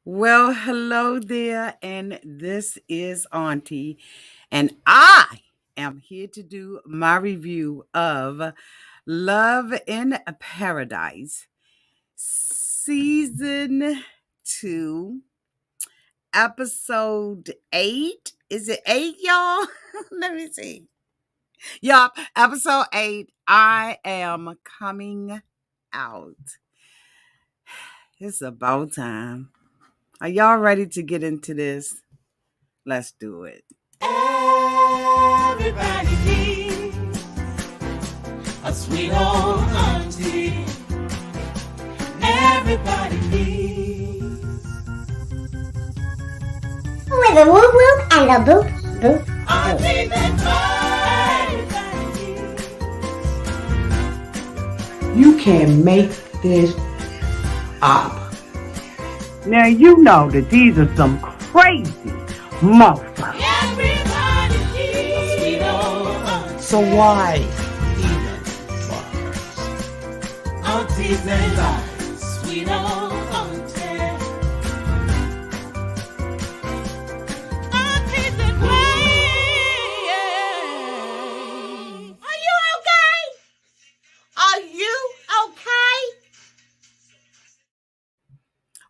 Well, hello there, and this is Auntie, and I am here to do my review of Love in Paradise, Season 2, Episode 8. Is it 8, y'all? Let me see. Yup, Episode 8. I am coming out. It's about time. Are y'all ready to get into this? Let's do it. Everybody needs a sweet old auntie. Everybody needs with a whoop whoop and a boop boop. auntie that everybody needs. You can make this up. Now you know that these are some crazy motherfuckers. Everybody needs a sweet old auntie. So why even bother? Aunties and lives, sweet old auntie. Aunties and ways. Are you okay? Are you okay?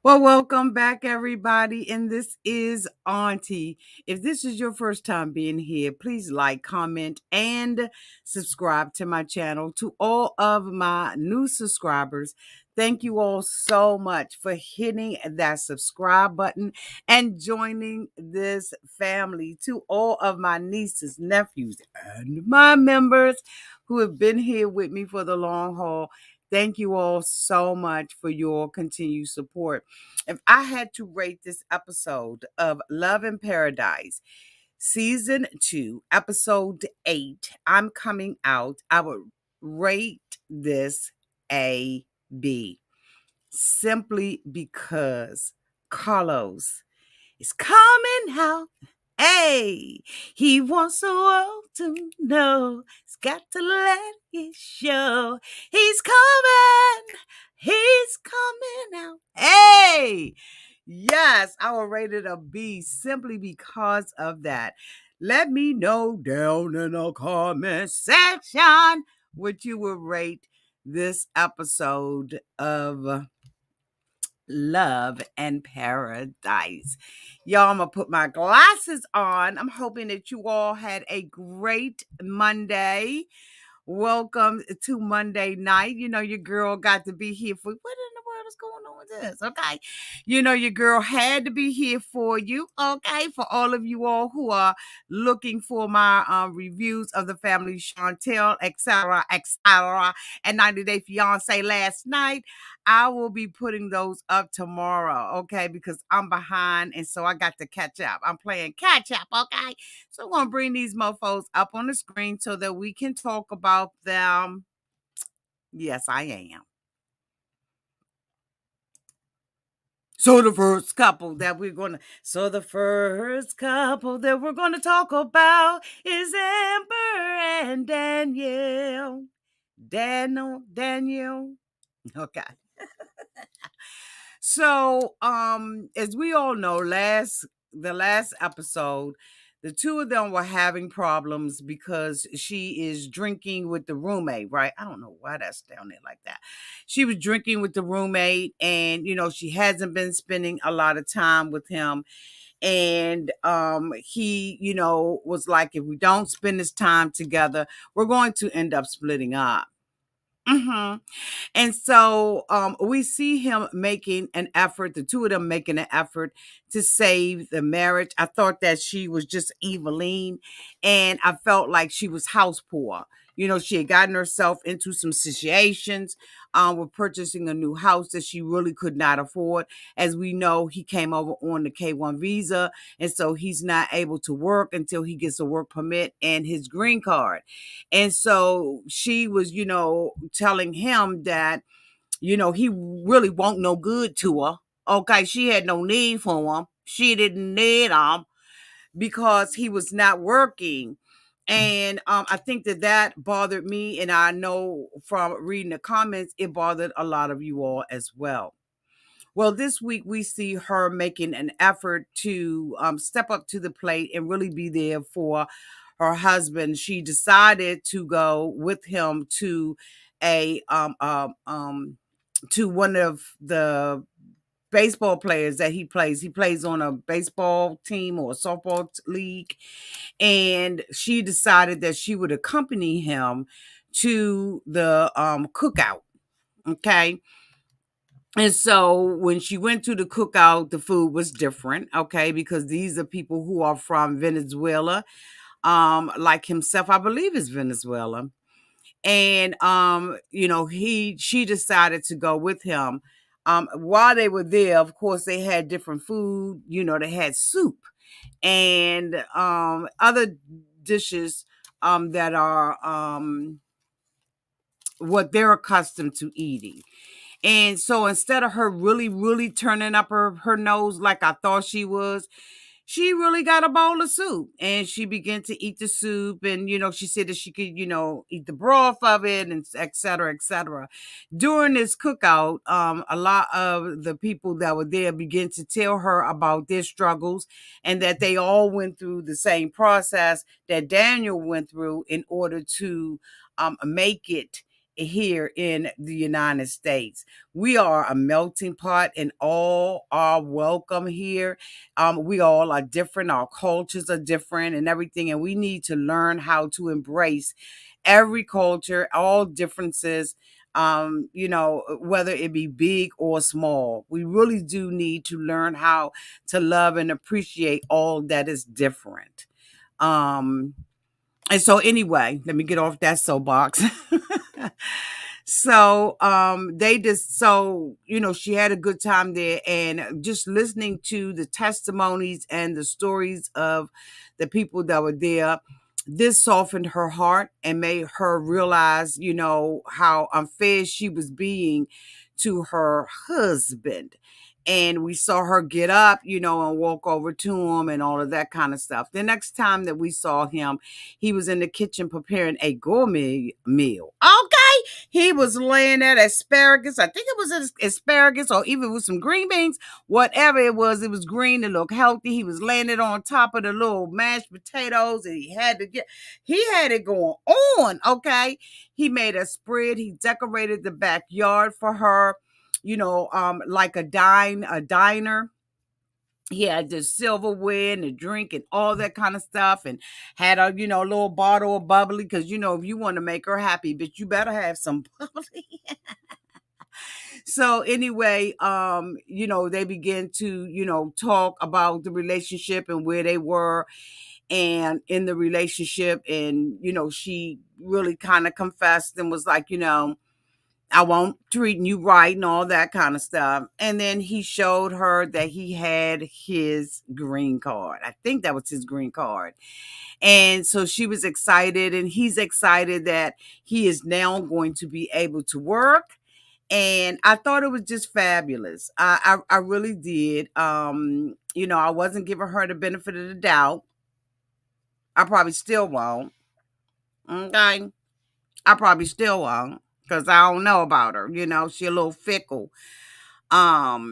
Well, welcome back, everybody. And this is Auntie. If this is your first time being here, please like, comment, and subscribe to my channel. To all of my new subscribers, thank you all so much for hitting that subscribe button and joining this family. To all of my nieces, nephews, and my members who have been here with me for the long haul, thank you all so much for your continued support. If I had to rate this episode of Love in Paradise, Season 2, Episode 8, I'm coming out, I would rate this a B. Simply because Carlos is coming out. Hey, he wants the world to know. He's got to let it show. He's coming. He's coming out. Hey, yes, I will rate it a B simply because of that. Let me know down in the comment section what you would rate this episode of Love and Paradise. Y'all, I'm going to put my glasses on. I'm hoping that you all had a great Monday. Welcome to Monday night. You know, your girl got to be here for what in the world is going on with this? Okay. You know, your girl had to be here for you. Okay. For all of you all who are looking for my reviews of the family Chantel, etc., etc., and 90 Day Fiance last night, I will be putting those up tomorrow. Okay. Because I'm behind. And so I got to catch up. I'm playing catch up. Okay. So I'm going to bring these mofos up on the screen so that we can talk about them. Yes, I am. The first couple that we're going to talk about is Amber and Danielle. Daniel. Okay. So, as we all know, the last episode, the two of them were having problems because she is drinking with the roommate, right? I don't know why that's down there like that. She was drinking with the roommate, and she hasn't been spending a lot of time with him. And he, was like, if we don't spend this time together, we're going to end up splitting up. Mm-hmm. And so we see him making an effort, the two of them making an effort to save the marriage. I thought that she was just Eveline, and I felt like she was house poor. She had gotten herself into some situations with purchasing a new house that she really could not afford. As we know, he came over on the K-1 visa, and so he's not able to work until he gets a work permit and his green card. And so she was, telling him that, he really won't no good to her. Okay, she had no need for him. She didn't need him because he was not working. And I think that bothered me. And I know from reading the comments, it bothered a lot of you all as well. Well, this week we see her making an effort to step up to the plate and really be there for her husband. She decided to go with him to a to one of the baseball players that he plays. He plays on a baseball team or a softball league, and she decided that she would accompany him to the cookout. Okay. And so when she went to the cookout, the food was different, okay, because these are people who are from Venezuela, like himself, I believe is Venezuela. And she decided to go with him. While they were there, of course, they had different food, they had soup and other dishes that are what they're accustomed to eating. And so instead of her really, really turning up her nose like I thought she was, she really got a bowl of soup and she began to eat the soup. And, she said that she could, eat the broth of it and et cetera, et cetera. During this cookout, a lot of the people that were there began to tell her about their struggles and that they all went through the same process that Daniel went through in order to make it here in the United States. We are a melting pot and all are welcome here. We all are different. Our cultures are different and everything. And we need to learn how to embrace every culture, all differences, whether it be big or small. We really do need to learn how to love and appreciate all that is different. And so anyway, let me get off that soapbox. So she had a good time there, and just listening to the testimonies and the stories of the people that were there, this softened her heart and made her realize, how unfair she was being to her husband. And we saw her get up, and walk over to him and all of that kind of stuff. The next time that we saw him, he was in the kitchen preparing a gourmet meal. Okay. He was laying that asparagus. I think it was asparagus or even with some green beans, whatever it was green. It looked healthy. He was laying it on top of the little mashed potatoes and he had it going on. Okay. He made a spread. He decorated the backyard for her, like a diner. He had the silverware and the drink and all that kind of stuff, and had a little bottle of bubbly because if you want to make her happy, but you better have some bubbly. So anyway, they began to talk about the relationship and where they were and in the relationship, and she really kind of confessed and was like, I won't treating you right and all that kind of stuff. And then he showed her that he had his green card. I think that was his green card. And so she was excited and he's excited that he is now going to be able to work. And I thought it was just fabulous. I really did. I wasn't giving her the benefit of the doubt. I probably still won't. Okay. I probably still won't because I don't know about her. She a little fickle. Let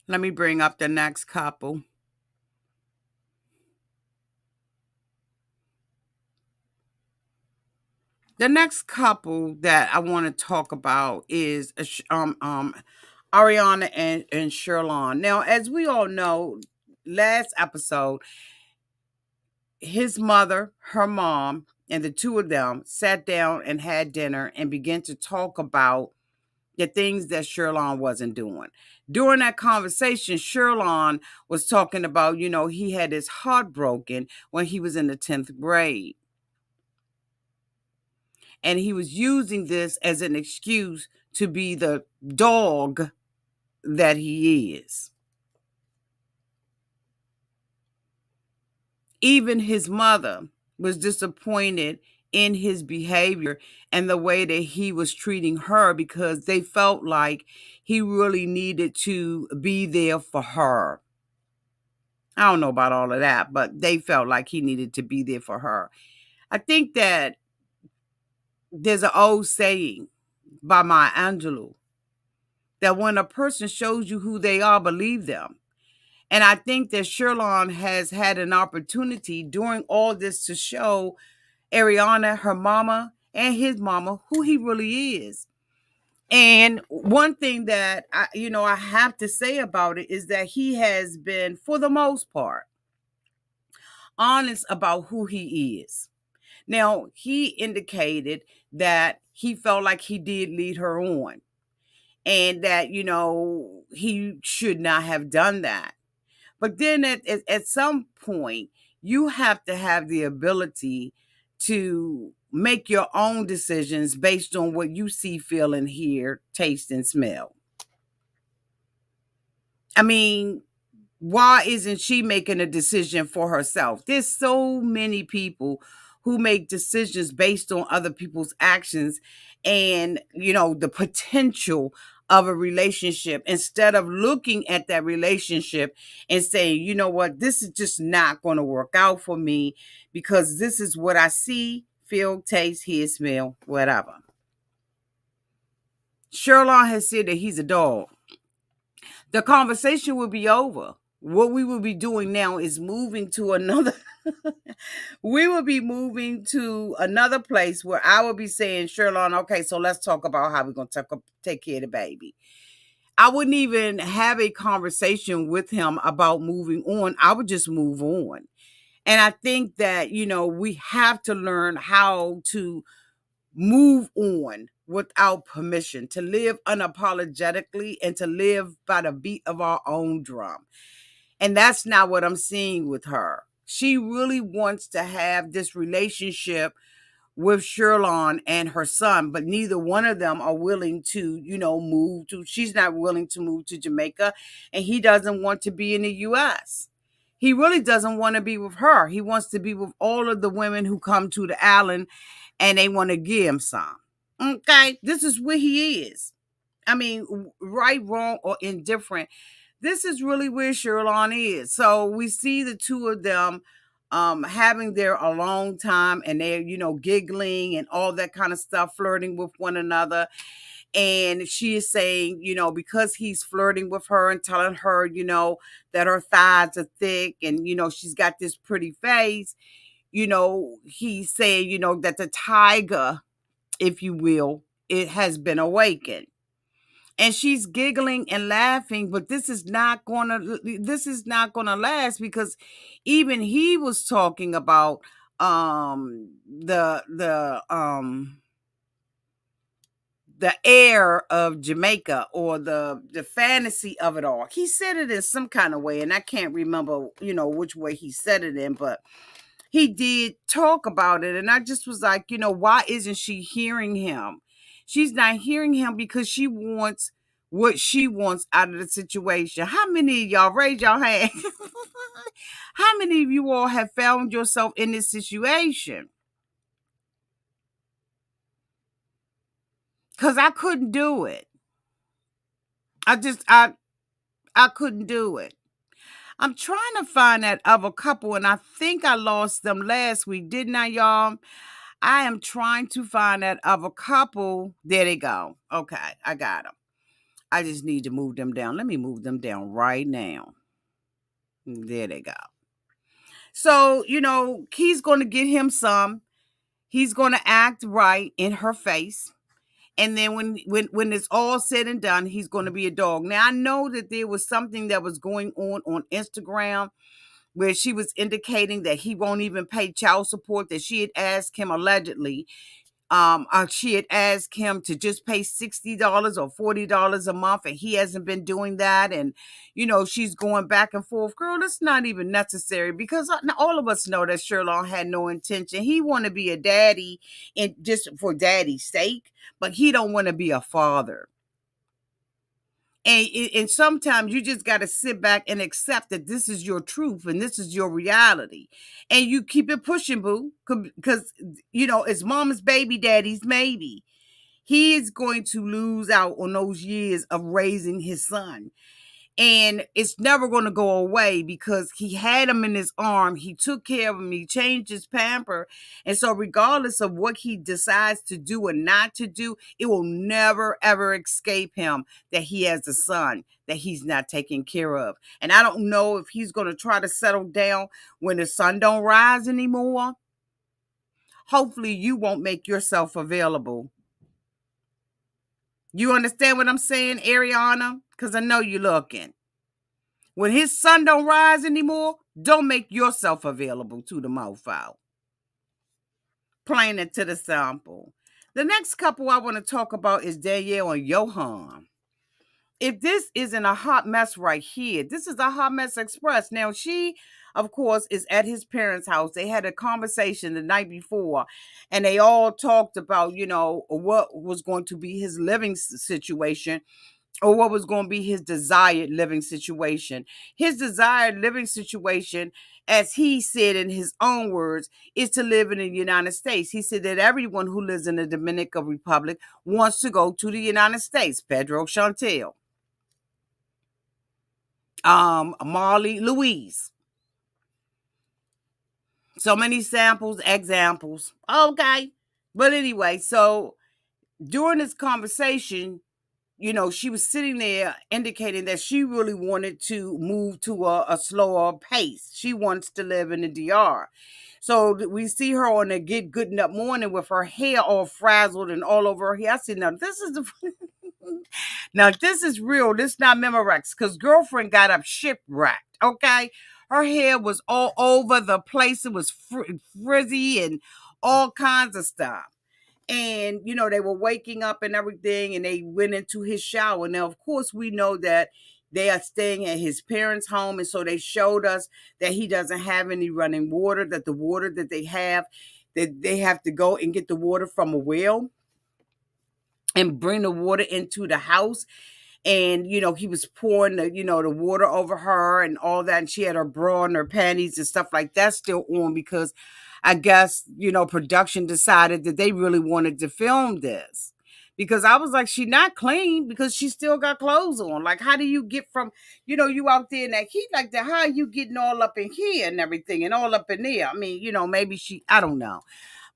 me bring up the next couple. The next couple that I want to talk about is Ariana and Sherman. Now, as we all know, last episode, his mother, her mom, and the two of them sat down and had dinner and began to talk about the things that Sherman wasn't doing. During that conversation, Sherman was talking about, he had his heart broken when he was in the 10th grade. And he was using this as an excuse to be the dog that he is. Even his mother was disappointed in his behavior and the way that he was treating her because they felt like he really needed to be there for her. I don't know about all of that, but they felt like he needed to be there for her. I think that there's an old saying by Maya Angelou, that when a person shows you who they are, believe them. And I think that Sherlon has had an opportunity during all this to show Ariana, her mama, and his mama who he really is. And one thing that I have to say about it is that he has been, for the most part, honest about who he is. Now, he indicated that he felt like he did lead her on and that, he should not have done that. But then at some point, you have to have the ability to make your own decisions based on what you see, feel, and hear, taste, and smell. I mean, why isn't she making a decision for herself? There's so many people who make decisions based on other people's actions and, the potential of a relationship instead of looking at that relationship and saying, you know what, this is just not going to work out for me because this is what I see, feel, taste, hear, smell, whatever. Sherlock has said that he's a dog. The conversation will be over. What we will be doing now is moving to another we will be moving to another place where I will be saying, Sherlon, okay, so let's talk about how we're going to take care of the baby. I wouldn't even have a conversation with him about moving on. I would just move on. And I think that, we have to learn how to move on without permission, to live unapologetically and to live by the beat of our own drum. And that's not what I'm seeing with her. She really wants to have this relationship with Sherlon and her son, but neither one of them are willing to, move to, she's not willing to move to Jamaica, and he doesn't want to be in the US. He really doesn't want to be with her. He wants to be with all of the women who come to the island and they want to give him some. Okay, this is where he is. I mean, right, wrong, or indifferent, this is really where Sherlon is. So we see the two of them having their alone time, and they're, giggling and all that kind of stuff, flirting with one another. And she is saying, because he's flirting with her and telling her, that her thighs are thick and, she's got this pretty face, he's saying, that the tiger, if you will, it has been awakened. And she's giggling and laughing, but this is not gonna last, because even he was talking about the air of Jamaica, or the fantasy of it all. He said it in some kind of way, and I can't remember, which way he said it in, but he did talk about it. And I just was like, why isn't she hearing him? She's not hearing him because she wants what she wants out of the situation. How many of y'all, raise your hand? How many of you all have found yourself in this situation? Because I couldn't do it. I couldn't do it. I'm trying to find that other couple, and I think I lost them last week, didn't I, y'all? I am trying to find that other couple. There they go. Okay, I got them. I just need to move them down. Let me move them down right now. There they go. So, he's going to get him some. He's going to act right in her face. And then when it's all said and done, he's going to be a dog. Now, I know that there was something that was going on Instagram where she was indicating that he won't even pay child support, that she had asked him allegedly. She had asked him to just pay $60 or $40 a month, and he hasn't been doing that. And, she's going back and forth. Girl, that's not even necessary, because all of us know that Sherlock had no intention. He want to be a daddy, and just for daddy's sake, but he don't want to be a father. And sometimes you just got to sit back and accept that this is your truth and this is your reality. And you keep it pushing, boo. Because, it's mama's baby, daddy's maybe. He is going to lose out on those years of raising his son. And it's never going to go away because he had him in his arm. He took care of him. He changed his pamper. And so regardless of what he decides to do or not to do, it will never, ever escape him that he has a son that he's not taking care of. And I don't know if he's going to try to settle down when the sun don't rise anymore. Hopefully you won't make yourself available. You understand what I'm saying, Ariana? Because I know you're looking. When his sun don't rise anymore, don't make yourself available to the mofo. Plain it to the sample. The next couple I want to talk about is Danielle and Johan. If this isn't a hot mess right here, this is a hot mess express. Now, she, of course, is at his parents' house. They had a conversation the night before, and they all talked about, what was going to be his living situation, or what was going to be his desired living situation. His desired living situation, as he said in his own words, is to live in the United States. He said that everyone who lives in the Dominican Republic wants to go to the United States. Pedro Chantel, Marley, Louise. So many samples, examples. Okay. But anyway, so during this conversation, she was sitting there indicating that she really wanted to move to a slower pace. She wants to live in the DR. So we see her on a Get Good Enough morning with her hair all frazzled and all over her hair. I said, now this is now this is real. This is not Memorex, because girlfriend got up shipwrecked. Okay. Her hair was all over the place. It was frizzy and all kinds of stuff. And, they were waking up and everything, and they went into his shower. Now, of course, we know that they are staying at his parents' home. And so they showed us that he doesn't have any running water, that the water that they have, that they have to go and get the water from a well and bring the water into the house. And, he was pouring the water over her and all that. And she had her bra and her panties and stuff like that still on, because I guess, production decided that they really wanted to film this. Because I was like, she not clean because she still got clothes on. Like, how do you get from, you out there in that heat like that? How are you getting all up in here and everything and all up in there? I mean, maybe I don't know.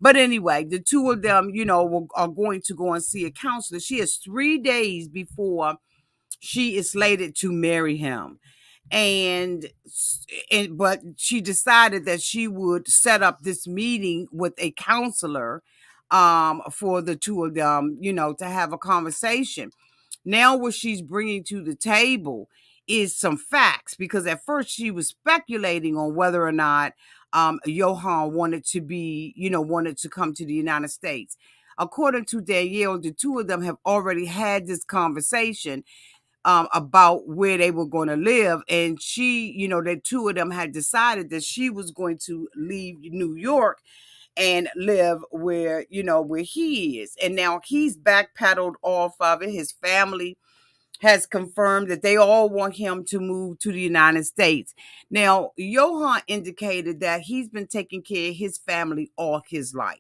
But anyway, the two of them, are going to go and see a counselor. She has 3 days before she is slated to marry him. But she decided that she would set up this meeting with a counselor for the two of them, to have a conversation. Now what she's bringing to the table is some facts, because at first she was speculating on whether or not Johan wanted to come to the United States. According to Danielle, the two of them have already had this conversation about where they were going to live. And she, the two of them had decided that she was going to leave New York and live where he is. And now he's backpedaled off of it. His family has confirmed that they all want him to move to the United States. Now, Johan indicated that he's been taking care of his family all his life.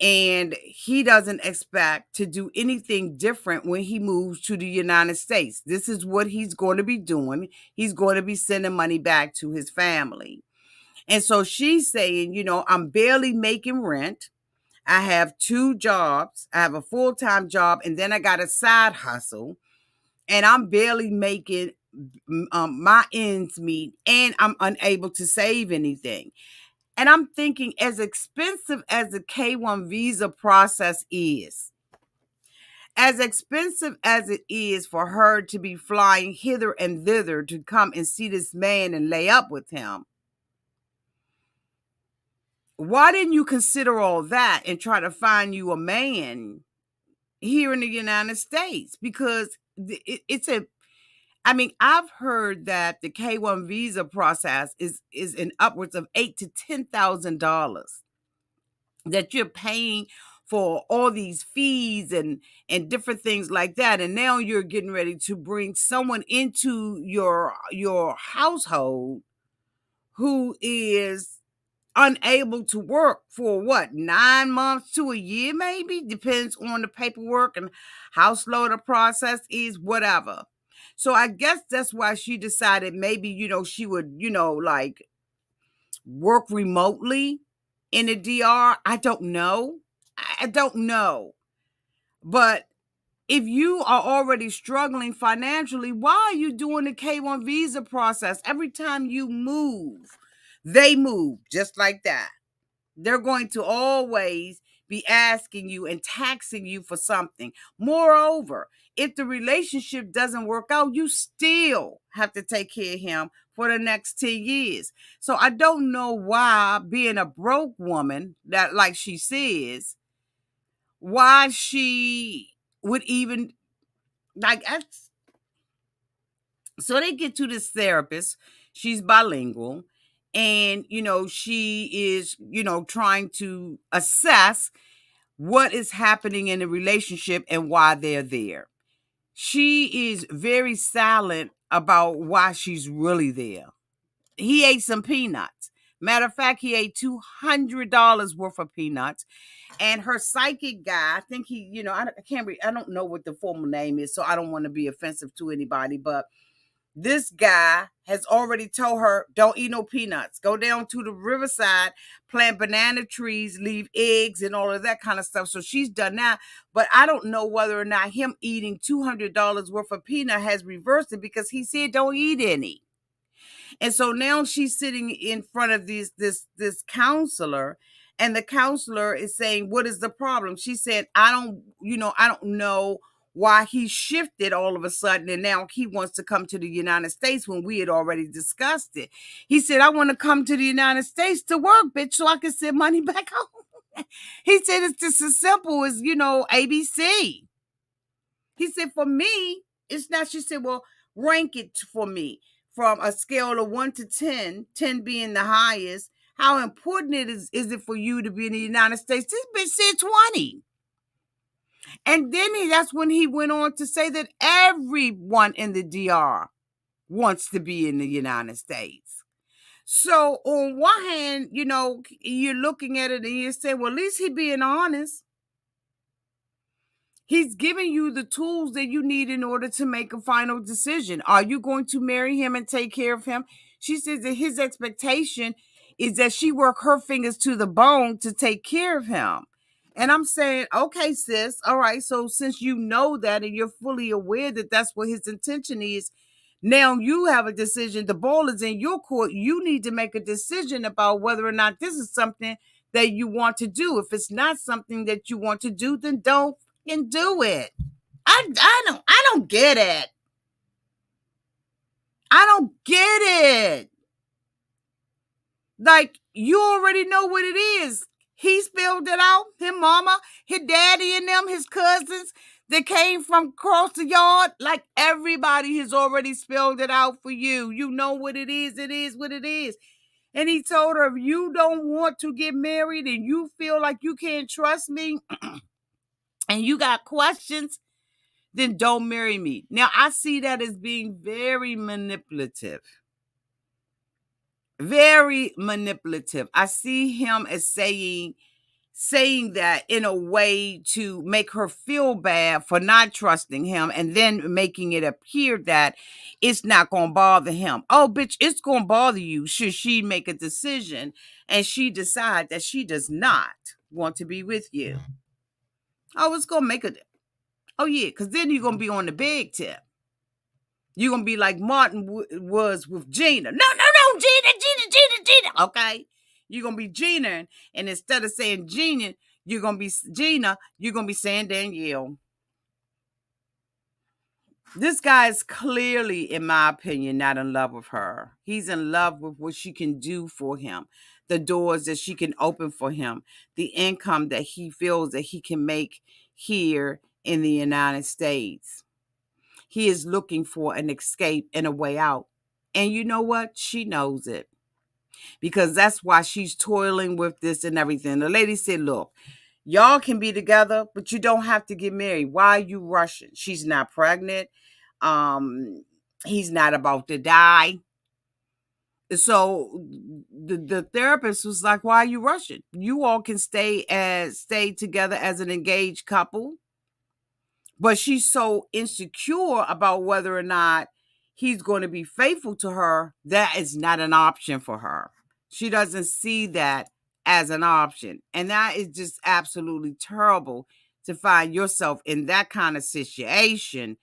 And he doesn't expect to do anything different when he moves to the United States. This is what he's going to be doing. He's going to be sending money back to his family. And so she's saying, I'm barely making rent. I have 2 jobs. I have a full-time job, and then I got a side hustle. And I'm barely making my ends meet, and I'm unable to save anything. And I'm thinking, as expensive as the K-1 visa process is, as expensive as it is for her to be flying hither and thither to come and see this man and lay up with him, why didn't you consider all that and try to find you a man here in the United States? Because I've heard that the K-1 visa process is in upwards of $8,000 to $10,000 that you're paying for all these fees and different things like that. And now you're getting ready to bring someone into your household who is unable to work for 9 months to a year, maybe, depends on the paperwork and how slow the process is, whatever. So I guess that's why she decided maybe, she would, like work remotely in the DR. I don't know. I don't know. But if you are already struggling financially, why are you doing the K1 visa process? Every time you move, they move just like that. They're going to always be asking you and taxing you for something. Moreover, if the relationship doesn't work out, you still have to take care of him for the next 10 years. So I don't know why, being a broke woman, that like she says, why she would even like so they get to this therapist. She's bilingual, and she is trying to assess what is happening in the relationship and why they're there. She is very silent about why she's really there. He ate some peanuts. Matter of fact, he ate $200 worth of peanuts. And her psychic guy, I think he, I can't I don't know what the formal name is, so I don't want to be offensive to anybody, but this guy has already told her, don't eat no peanuts. Go down to the riverside, plant banana trees, leave eggs and all of that kind of stuff. So she's done that. But I don't know whether or not him eating $200 worth of peanut has reversed it, because he said don't eat any. And so now she's sitting in front of this counselor, and the counselor is saying, what is the problem? She said, I don't know why he shifted all of a sudden, and now he wants to come to the United States when we had already discussed it. He said, I want to come to the United States to work, bitch, so I can send money back home. He said, it's just as simple as, ABC. He said, for me, it's not. She said, well, rank it for me from a scale of 1 to 10, 10 being the highest. How important is it for you to be in the United States? This bitch said 20. And then that's when he went on to say that everyone in the DR wants to be in the United States. So on one hand, you're looking at it and you're saying, well, at least he being honest. He's giving you the tools that you need in order to make a final decision. Are you going to marry him and take care of him? She says that his expectation is that she work her fingers to the bone to take care of him. And I'm saying, okay, sis, all right. So since you know that and you're fully aware that that's what his intention is, now you have a decision. The ball is in your court. You need to make a decision about whether or not this is something that you want to do. If it's not something that you want to do, then don't and do it. I don't get it. I don't get it. Like, you already know what it is. He spelled it out. His mama, his daddy and them, his cousins that came from across the yard. Like, everybody has already spelled it out for you. You know what it is. It is what it is. And he told her, if you don't want to get married and you feel like you can't trust me and you got questions, then don't marry me. Now, I see that as being very manipulative. Very manipulative. I see him as saying that in a way to make her feel bad for not trusting him, and then making it appear that it's not going to bother him. Oh, bitch, it's going to bother you should she make a decision and she decide that she does not want to be with you. Oh, it's going to make a... Oh, yeah, because then you're going to be on the big tip. You're going to be like Martin was with Gina. No, Gina. Okay? You're going to be Gina, and instead of saying Gina, you're going to be Gina, you're going to be saying Danielle. This guy is clearly, in my opinion, not in love with her. He's in love with what she can do for him, the doors that she can open for him, the income that he feels that he can make here in the United States. He is looking for an escape and a way out. And you know what? She knows it, because that's why she's toiling with this and everything. The lady said, look, y'all can be together, but you don't have to get married. Why are you rushing? She's not pregnant. He's not about to die. So the therapist was like, why are you rushing? You all can stay together as an engaged couple. But she's so insecure about whether or not he's going to be faithful to her. That is not an option for her. She doesn't see that as an option. And that is just absolutely terrible to find yourself in that kind of situation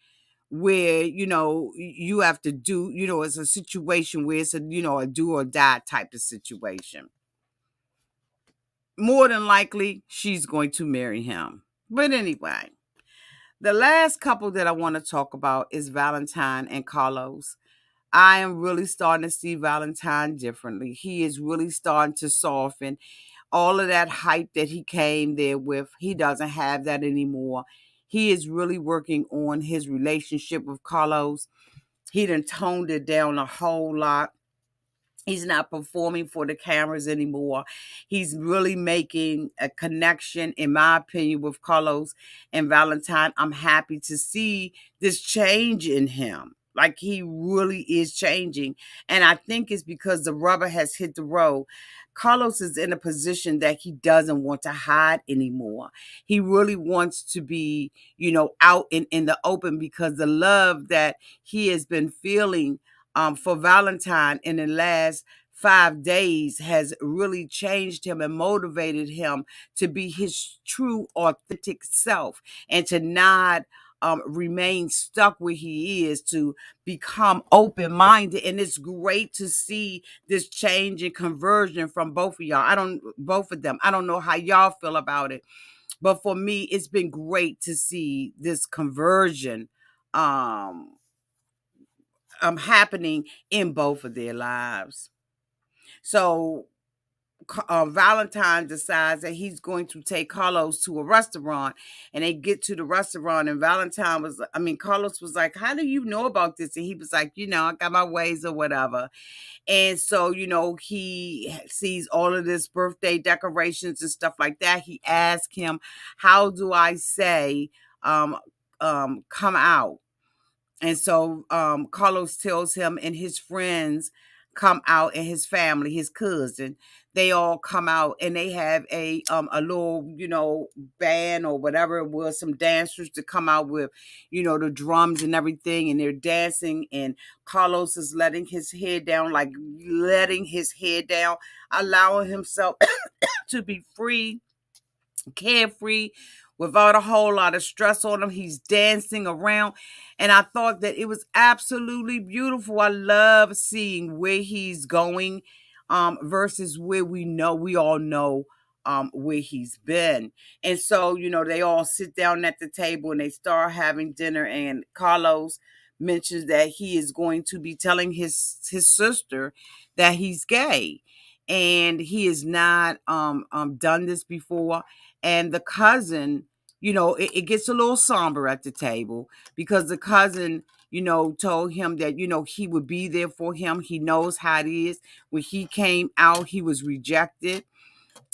where, you have to do, it's a situation where it's a do or die type of situation. More than likely, she's going to marry him. But anyway, the last couple that I want to talk about is Valentine and Carlos. I am really starting to see Valentine differently. He is really starting to soften. All of that hype that he came there with, he doesn't have that anymore. He is really working on his relationship with Carlos. He done toned it down a whole lot. He's not performing for the cameras anymore. He's really making a connection, in my opinion, with Carlos and Valentine. I'm happy to see this change in him. Like, he really is changing. And I think it's because the rubber has hit the road. Carlos is in a position that he doesn't want to hide anymore. He really wants to be, out in the open, because the love that he has been feeling for Valentine in the last 5 days has really changed him and motivated him to be his true, authentic self, and to not remain stuck where he is, to become open-minded. And it's great to see this change and conversion from both of y'all. Both of them. I don't know how y'all feel about it, but for me, it's been great to see this conversion happening in both of their lives. So Valentine decides that he's going to take Carlos to a restaurant, and they get to the restaurant, and Carlos was like, "How do you know about this?" And he was like, "I got my ways or whatever." And so, he sees all of this birthday decorations and stuff like that. He asked him, "How do I say, come out?" And so Carlos tells him, and his friends come out, and his family, his cousin, they all come out, and they have a little, band or whatever it was, some dancers to come out with, the drums and everything, and they're dancing, and Carlos is letting his head down, allowing himself to be free, carefree, without a whole lot of stress on him. He's dancing around. And I thought that it was absolutely beautiful. I love seeing where he's going versus where we all know where he's been. And so, they all sit down at the table and they start having dinner. And Carlos mentions that he is going to be telling his sister that he's gay. And he has not done this before. And the cousin, it gets a little somber at the table, because the cousin, told him that, he would be there for him. He knows how it is. When he came out, he was rejected.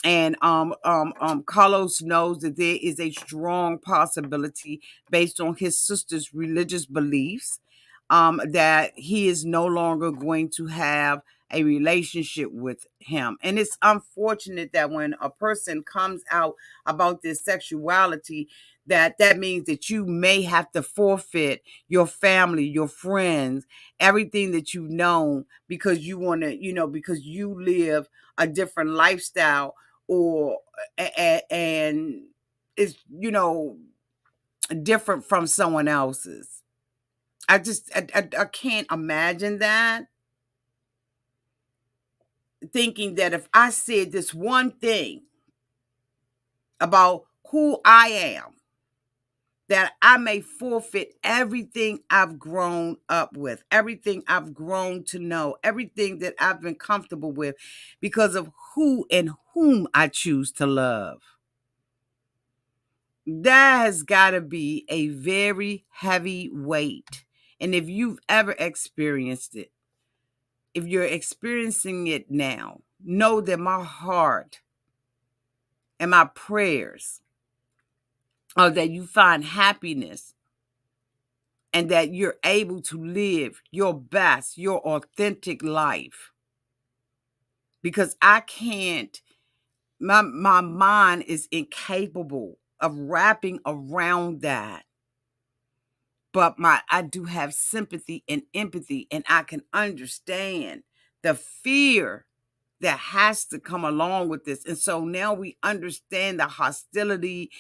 And Carlos knows that there is a strong possibility, based on his sister's religious beliefs, that he is no longer going to have a relationship with him. And it's unfortunate that when a person comes out about their sexuality, that means that you may have to forfeit your family, your friends, everything that you've known, because you want to, because you live a different lifestyle, or and it's, different from someone else's. I can't imagine that, thinking that if I said this one thing about who I am, that I may forfeit everything I've grown up with, everything I've grown to know, everything that I've been comfortable with, because of who and whom I choose to love. That has got to be a very heavy weight. And if you've ever experienced it, if you're experiencing it now, know that my heart and my prayers are that you find happiness, and that you're able to live your best, your authentic life. Because I can't, my mind is incapable of wrapping around that. but I do have sympathy and empathy, and I can understand the fear that has to come along with this. And so now we understand the hostility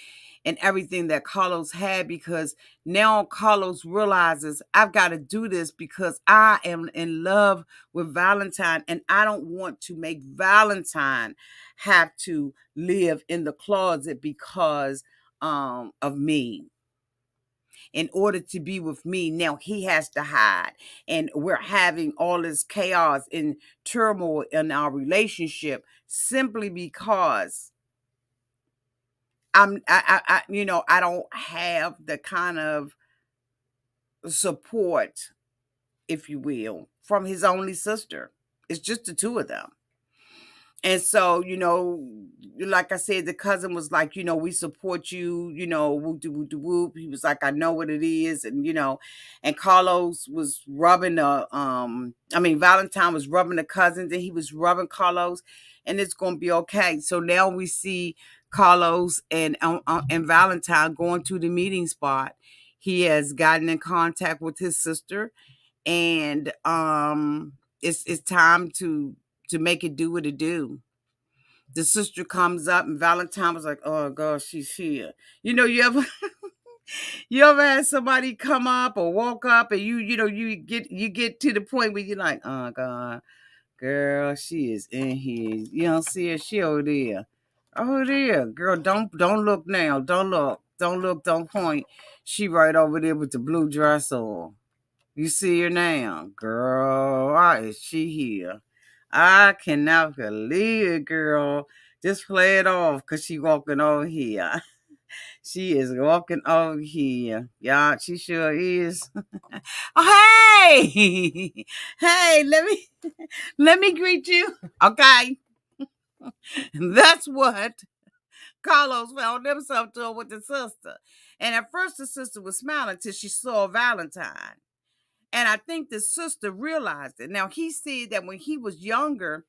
and everything that Carlos had, because now Carlos realizes I've got to do this because I am in love with Valentine, and I don't want to make Valentine have to live in the closet because of me. In order to be with me, now he has to hide. And we're having all this chaos and turmoil in our relationship simply because I don't have the kind of support, if you will, from his only sister. It's just the two of them. And so, like I said, the cousin was like, we support you, whoop de whoop de whoop. He was like, I know what it is. And Carlos was rubbing Valentine was rubbing the cousins, and he was rubbing Carlos, and it's gonna be okay. So now we see Carlos and Valentine going to the meeting spot. He has gotten in contact with his sister, and it's time to make it do what it do. The sister comes up, and Valentine was like, "Oh gosh, she's here." You ever you ever had somebody come up or walk up, and you get to the point where you're like, "Oh God, girl, she is in here. You don't see her, she over there. Oh there, girl, don't look now. Don't point. She right over there with the blue dress on. You see her now, girl. Why is she here? I cannot believe it, girl. Just play it off because she walking over here. She is walking over here. Yeah, she sure is. Oh, hey, hey, let me greet you. Okay, that's what Carlos found himself doing with the sister. And at first, the sister was smiling till she saw Valentine. And I think the sister realized it. Now, he said that when he was younger,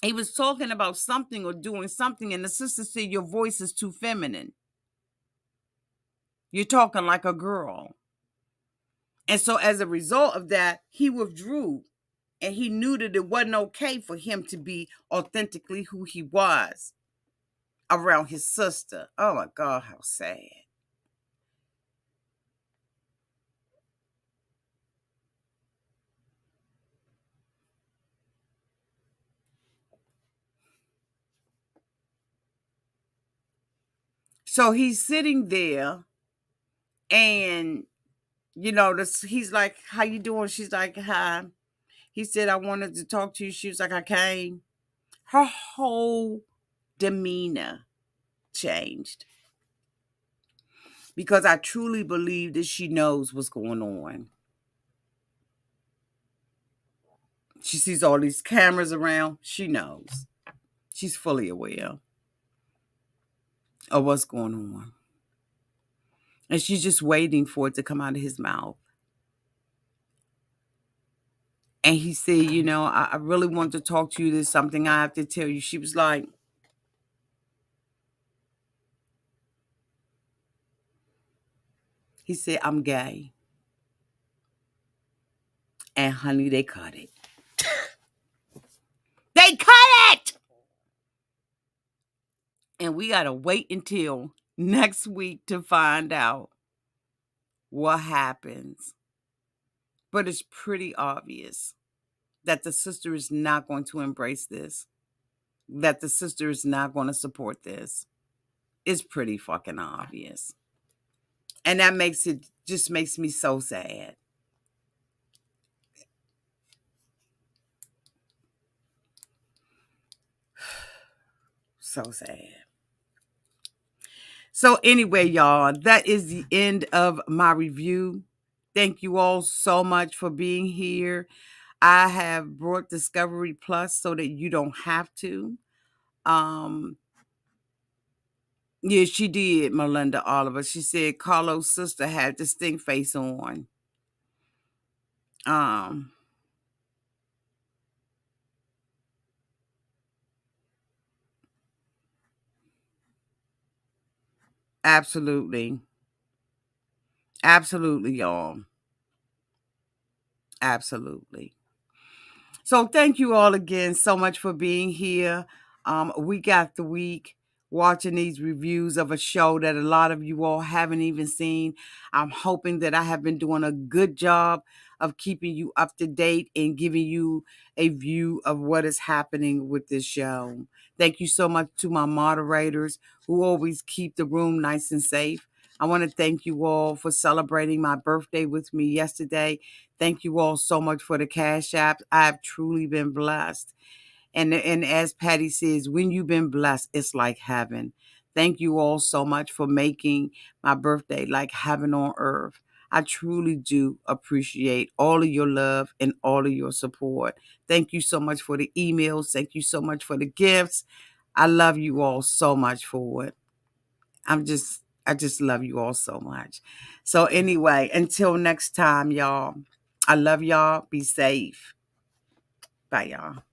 he was talking about something or doing something, and the sister said, "Your voice is too feminine. You're talking like a girl." And so, as a result of that, he withdrew, and he knew that it wasn't okay for him to be authentically who he was around his sister. Oh my God, how sad. So he's sitting there, and he's like, "How you doing?" She's like, "Hi." He said, "I wanted to talk to you." She was like, "I came." Her whole demeanor changed, because I truly believe that she knows what's going on. She sees all these cameras around. She knows. She's fully aware of what's going on. And she's just waiting for it to come out of his mouth. And he said, I really want to talk to you. There's something I have to tell you. She was like, he said, "I'm gay." And honey, they cut it. They cut it! And we got to wait until next week to find out what happens. But it's pretty obvious that the sister is not going to embrace this, that the sister is not going to support this. It's pretty fucking obvious. And that makes me so sad. So sad. So anyway, y'all, that is the end of my review. Thank you all so much for being here. I have brought Discovery Plus so that you don't have to. Yeah, she did, Melinda Oliver. She said Carlos' sister had this stink face on. Um, Absolutely. Absolutely, y'all. Absolutely. So thank you all again so much for being here. Week after week, watching these reviews of a show that a lot of you all haven't even seen. I'm hoping that I have been doing a good job of keeping you up to date and giving you a view of what is happening with this show. Thank you so much to my moderators who always keep the room nice and safe. I want to thank you all for celebrating my birthday with me yesterday. Thank you all so much for the cash app. I've truly been blessed. And as Patty says, when you've been blessed, it's like heaven. Thank you all so much for making my birthday like heaven on earth. I truly do appreciate all of your love and all of your support. Thank you so much for the emails. Thank you so much for the gifts. I love you all so much for it. I just love you all so much. So anyway, until next time, y'all. I love y'all. Be safe. Bye, y'all.